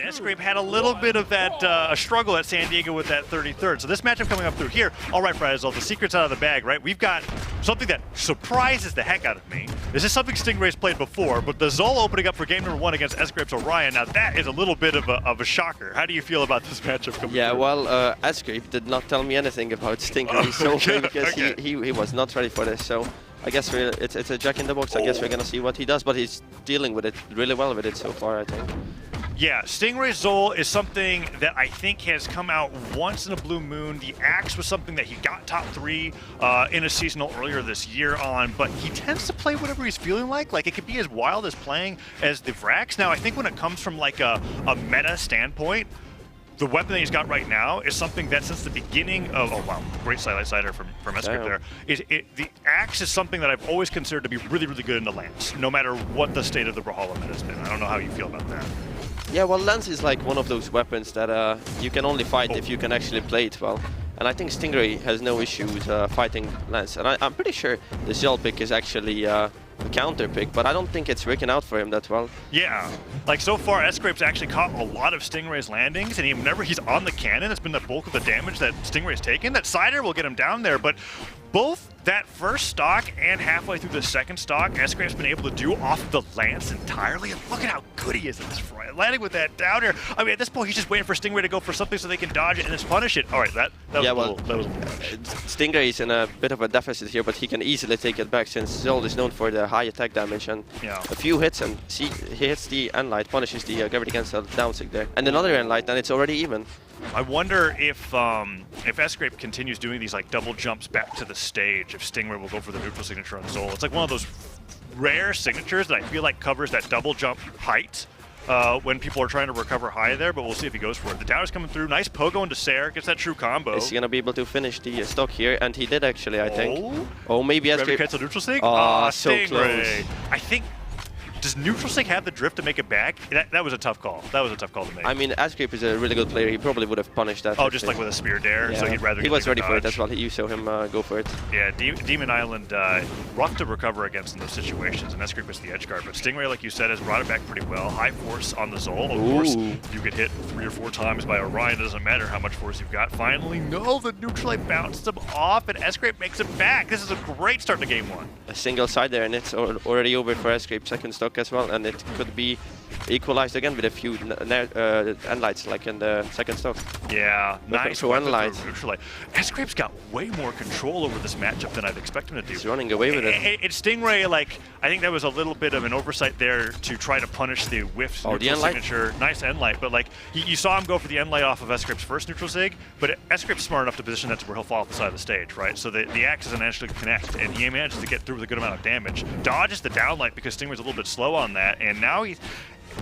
And Sgrape had a little bit of that a struggle at San Diego with that 33rd. So this matchup coming up through here, all right, Frazzle, the secret's out of the bag, right? We've got something that surprises the heck out of me. This is something Stingray's played before, but the Zol opening up for game number 1 against Sgrape's Orion, now that is a little bit of a shocker. How do you feel about this matchup coming through? Well, Sgrape did not tell me anything about Stingray so far because he was not ready for this. So I guess it's a jack in the box. I guess we're gonna see what he does, but he's dealing with it really well with it so far, I think. Yeah, Stingray Zol is something that I think has come out once in a blue moon. The Axe was something that he got top 3 in a seasonal earlier this year on, but he tends to play whatever he's feeling like. Like, it could be as wild as playing as the Vrax. Now, I think when it comes from like a meta standpoint, the weapon that he's got right now is something that since the beginning of, oh wow, great sidelight sider from Sgrape there. The Axe is something that I've always considered to be really, really good in the Lance, no matter what the state of the Brawlhalla meta has been. I don't know how you feel about that. Yeah, well, Lance is like one of those weapons that you can only fight if you can actually play it well. And I think Stingray has no issues fighting Lance. And I'm pretty sure the Zol pick is actually a counter pick, but I don't think it's working out for him that well. Yeah, like so far, Sgrape's actually caught a lot of Stingray's landings, and whenever he's on the cannon, it's been the bulk of the damage that Stingray's taken. That Cider will get him down there, but both that first stock and halfway through the second stock, Sgrape's been able to do off the Lance entirely, and look at how good he is at this point. Landing with that downer. I mean, at this point, he's just waiting for Stingray to go for something so they can dodge it and just punish it. All right, that was a little Stingray is in a bit of a deficit here, but he can easily take it back since Zol is known for the high attack damage and a few hits, and he hits the Enlight, punishes the gravity cancel downsig there, and another Enlight, and it's already even. I wonder if Sgrape continues doing these like double jumps back to the stage, if Stingray will go for the neutral signature on Zol. It's like one of those rare signatures that I feel like covers that double jump height when people are trying to recover high there, but we'll see if he goes for it. The downer's coming through. Nice pogo into Sair, gets that true combo. Is he going to be able to finish the stock here? And he did actually, I think. Oh, maybe Sgrape. Cancel neutral sig? Oh, so Stingray. close. I think, does neutral sig have the drift to make it back? That was a tough call. That was a tough call to make. I mean, Sgrape is a really good player. He probably would have punished that. Oh, just like with a spear dare, so he'd rather. He was ready for it as well. You saw him go for it. Yeah, Demon Island, rough to recover against in those situations, and Sgrape was the edge guard. But Stingray, like you said, has brought it back pretty well. High force on the Zol. Of course, you get hit 3 or 4 times by Orion. It doesn't matter how much force you've got. Finally, no, the neutral bounced him off, and Sgrape makes it back. This is a great start to game 1. A single side there, and it's already over for Sgrape second stock as well, and it could be equalized again with a few Enlights like in the second stock. Yeah, nice Enlight. Sgrape's got way more control over this matchup than I'd expect him to do. He's running away with it. It's Stingray, like, I think that was a little bit of an oversight there to try to punish the whiff neutral signature. Nice Enlight, but like, you saw him go for the Enlight off of Sgrape's first neutral sig, but Sgrape's smart enough to position that to where he'll fall off the side of the stage, right? So the Axe doesn't actually connect, and he manages to get through with a good amount of damage. Dodges the downlight because Stingray's a little bit slow on that, and now he's,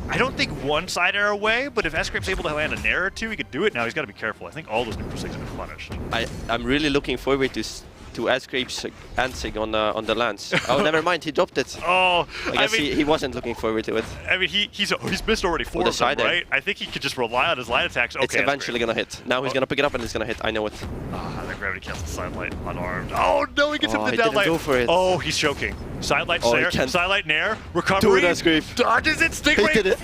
I don't think one side arrow away, but if Sgrape's able to land a nair or 2, he could do it. Now he's got to be careful. I think all those neutral sigs have been punished. I'm really looking forward to Sgrape's Ansig on the Lance. Oh, never mind, he dropped it. Oh, I guess he wasn't looking forward to it. I mean, he's missed already 4 of them, right? I think he could just rely on his line attacks. Okay, it's eventually going to hit. Now he's going to pick it up and it's going to hit. I know it. The gravity cancel sidelight unarmed. Oh no, he gets him the downlight. Didn't go for it. Oh, he's choking. Sidelight Sair, sidelight nair, recovery. Do it, Sgrape. Dodges it, Stingray. He did it.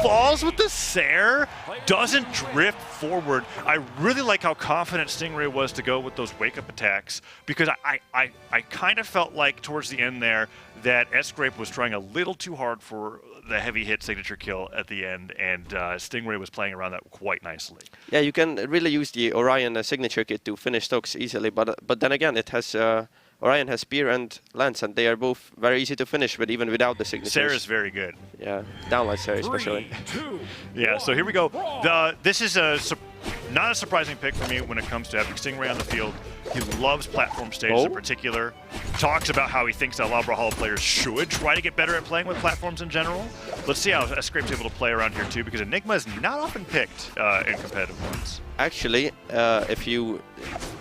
Falls with the Sair, doesn't drift forward. I really like how confident Stingray was to go with those wake-up attacks, because I kind of felt like towards the end there that Sgrape was trying a little too hard for the heavy hit signature kill at the end, and Stingray was playing around that quite nicely. Yeah, you can really use the Orion signature kit to finish stocks easily, but then again, it has Orion has Spear and Lance, and they are both very easy to finish with, even without the signatures. Sair is very good. Yeah, downlight Sair especially. 3, 2, yeah, so here we go. This is not a surprising pick for me when it comes to having Stingray on the field. He loves platform stages in particular. Talks about how he thinks that a lot of Brawlhalla players should try to get better at playing with platforms in general. Let's see how Sgrape's able to play around here too, because Enigma is not often picked in competitive ones. Actually, if you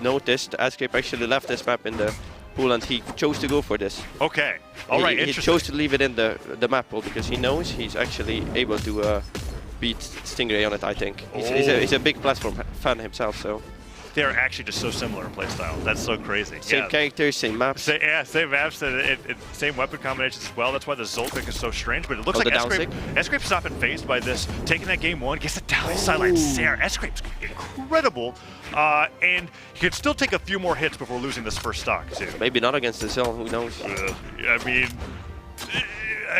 noticed, Sgrape actually left this map in the pool, and he chose to go for this. Okay, all right, He chose to leave it in the map pool because he knows he's actually able to beat Stingray on it, I think. He's a big platform fan himself, so. They're actually just so similar in playstyle. That's so crazy. Same characters, same maps. Yeah, same maps, and same weapon combinations as well. That's why the Zolt pick is so strange. But it looks like Sgrape's not been phased by this. Taking that game 1, gets the down sideline Sarah. Sgrape's incredible. And he could still take a few more hits before losing this first stock, too. Maybe not against the Zell, who knows? I mean,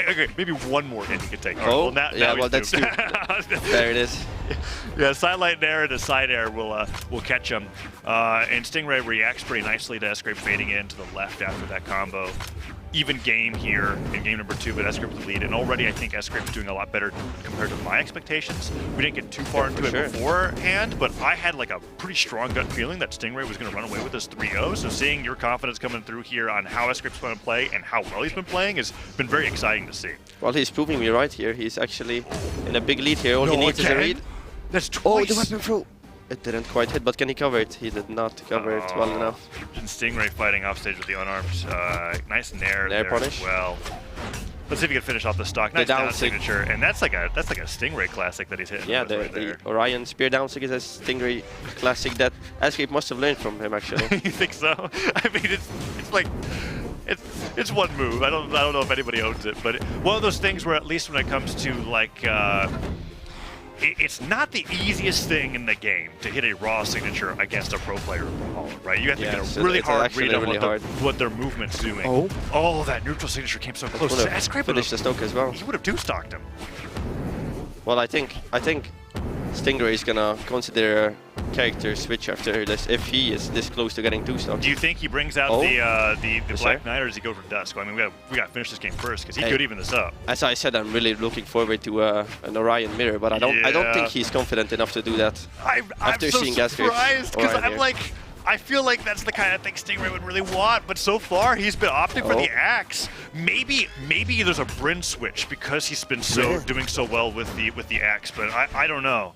okay, maybe one more hit he could take. Oh, right, well, yeah, well, that's two. There it is. Yeah, sidelight there and a side air will catch him. And Stingray reacts pretty nicely to Sgrape fading in to the left after that combo. Even game here in game number 2, but Sgrape with the lead. And already I think Sgrape's doing a lot better compared to my expectations. We didn't get too far into it beforehand, but I had like a pretty strong gut feeling that Stingray was going to run away with this 3-0. So seeing your confidence coming through here on how Sgrape's going to play and how well he's been playing has been very exciting to see. Well, he's proving me right here. He's actually in a big lead here. All he needs is a read. That's twice. Oh, the weapon throw. It didn't quite hit, but can he cover it? He did not cover it well enough. And Stingray fighting offstage with the unarmed. Nice nair there punish. as well. Let's see if he can finish off the stock. Nice down signature, and that's like a Stingray classic that he's hitting. Yeah, the Orion spear down sig is a Stingray classic that Sgrape must have learned from him actually. You think so? I mean, it's like. It's one move. I don't know if anybody owns it, but one of those things where at least when it comes to like. It's not the easiest thing in the game to hit a raw signature against a pro player in Brawlhalla, right? You have to get a really hard read on what their movement's doing. Oh, that neutral signature came so close. Sgrape finished the stock as well. He would have two-stocked him. Well, I think Stingray is gonna consider a character switch after this if he is this close to getting 2-stock. Do you think he brings out the Black Knight, or does he go for Dusk? Well, I mean, we got to finish this game first because he could even this up. As I said, I'm really looking forward to an Orion mirror, but I don't think he's confident enough to do that. I'm so surprised because I'm like. I feel like that's the kind of thing Stingray would really want, but so far he's been opting for the axe. Maybe there's a Bryn switch because he's been doing so well with the axe, but I don't know.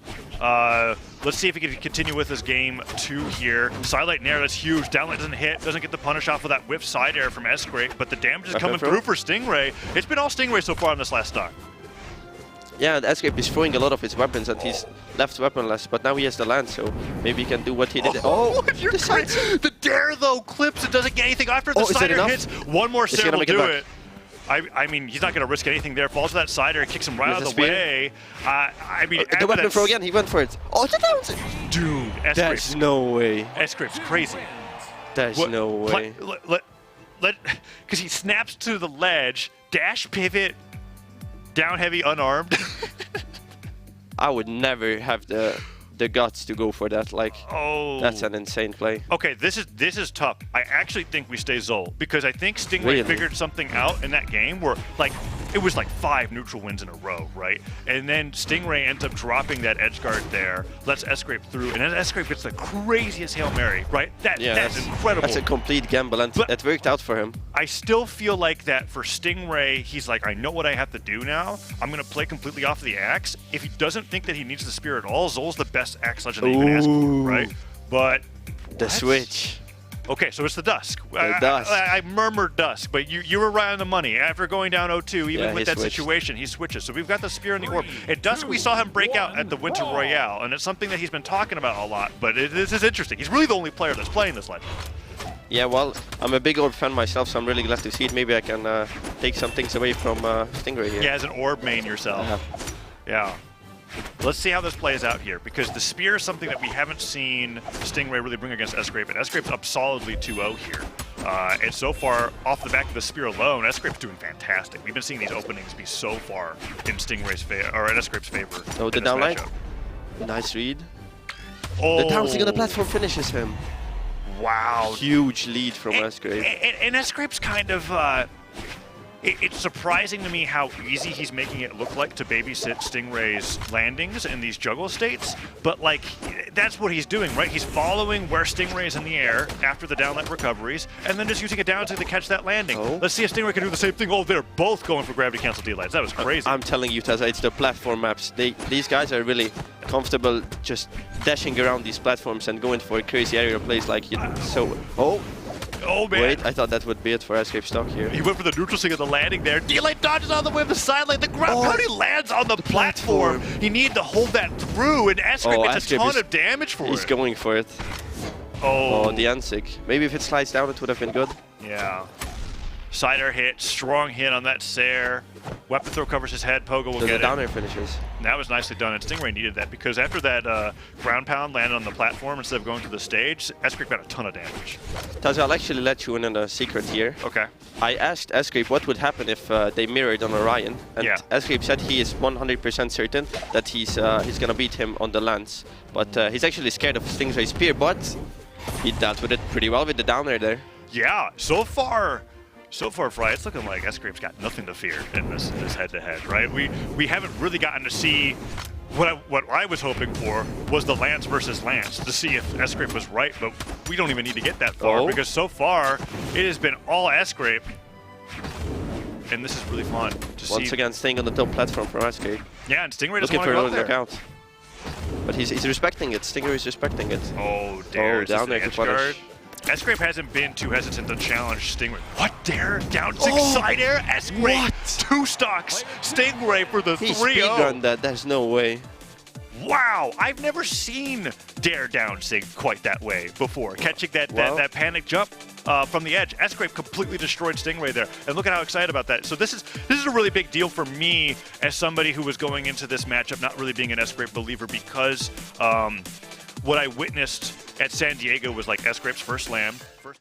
Let's see if he can continue with his game 2 here. Sidelight Nair, that's huge. Downlight doesn't hit, doesn't get the punish off of that whiff side air from Sgrape, but the damage is coming through for Stingray. It's been all Stingray so far in this last stock. Yeah, Sgrape is throwing a lot of his weapons and he's left weaponless, but now he has the LAN, so maybe he can do what he did. The dare though clips and doesn't get anything after the side air hits. One more Sarah will do it. I mean, he's not going to risk anything there. Falls to that side air, kicks him right out of the way. I mean, the weapon throw again, he went for it. Oh, it's a down. Dude, there's no way. Sgrape's crazy. There's no way. Because he snaps to the ledge, dash pivot, down heavy unarmed. I would never have the guts to go for that. Like, that's an insane play. Okay, this is tough. I actually think we stay Zol because I think Stingray figured something out in that game where like it was like 5 neutral wins in a row, right? And then Stingray ends up dropping that edge guard there, lets Sgrape through, and then Sgrape gets the craziest Hail Mary, right? That's incredible. That's a complete gamble, and it worked out for him. I still feel like that for Stingray, he's like, I know what I have to do now. I'm going to play completely off the axe. If he doesn't think that he needs the spear at all, Zol's the best axe legend that you can ask for, right? But the switch. Okay, so it's the Dusk. Dusk. I murmured Dusk, but you were right on the money. After going down 0-2, even with that situation, he switches. So we've got the Spear and the Orb. At Dusk, we saw him break out at the Winter Royale, and it's something that he's been talking about a lot, but this is interesting. He's really the only player that's playing this legend. Yeah, well, I'm a big Orb fan myself, so I'm really glad to see it. Maybe I can take some things away from Stingray here. Yeah, as an Orb main yourself. Yeah. Let's see how this plays out here, because the Spear is something that we haven't seen Stingray really bring against Sgrape, and Sgrape's up solidly 2-0 here. And so far, off the back of the Spear alone, Sgrape's doing fantastic. We've been seeing these openings be so far in Stingray's favor, or in Sgrape's favor. Oh, the downlight. Nice read. The bouncing on the platform finishes him. Wow. Huge lead from Sgrape. And Sgrape's kind of... It's surprising to me how easy he's making it look like to babysit Stingray's landings in these juggle states, but like, that's what he's doing, right? He's following where Stingray is in the air after the downlight recoveries, and then just using a down to catch that landing. Let's see if Stingray can do the same thing. Oh, they're both going for gravity cancel D-lights. That was crazy. I'm telling you, Tazza, it's the platform maps. These guys are really comfortable just dashing around these platforms and going for crazy aerial plays like Oh, man. Wait, I thought that would be it for Sgrape stock here. He went for the neutral sig of the landing there. D-light dodges on the way of the sideline. The ground pound, he lands on the platform. He needed to hold that through, and Sgrape gets a ton of damage for it. He's going for it. Oh, the Ansig. Maybe if it slides down, it would have been good. Yeah. Side air hit, strong hit on that Sair. Weapon throw covers his head, Pogo will get it. The down air finishes. That was nicely done, and Stingray needed that because after that ground pound landed on the platform instead of going to the stage, Sgrape got a ton of damage. Tazo, I'll actually let you in on a secret here. Okay. I asked Sgrape what would happen if they mirrored on Orion, and yeah. Sgrape said he is 100% certain that he's gonna beat him on the lands. But he's actually scared of Stingray's spear, but he dealt with it pretty well with the down air there. Yeah, so far, Fry, it's looking like Sgrape's got nothing to fear in this head-to-head, right? We haven't really gotten to see what I was hoping for was the Lance versus Lance to see if Sgrape was right, but we don't even need to get that far because so far it has been all Sgrape, and this is really fun to see. Once again, staying on the top platform from Sgrape. Yeah, and Stingray doesn't looking want for to go a out there. knockout. But he's respecting it. Stingray is respecting it. Oh, Dare. Down there to punish. Sgrape hasn't been too hesitant to challenge Stingray. What, Dare? Down 6 side air? Sgrape, What? 2 stocks. Stingray for the 3-0. He speedrun that, there's no way. Wow, I've never seen Dare down sig quite that way before. Catching that panic jump from the edge. Sgrape completely destroyed Stingray there. And look at how excited about that. So this is a really big deal for me as somebody who was going into this matchup not really being an Sgrape believer because what I witnessed at San Diego was like Sgrape's first LAN.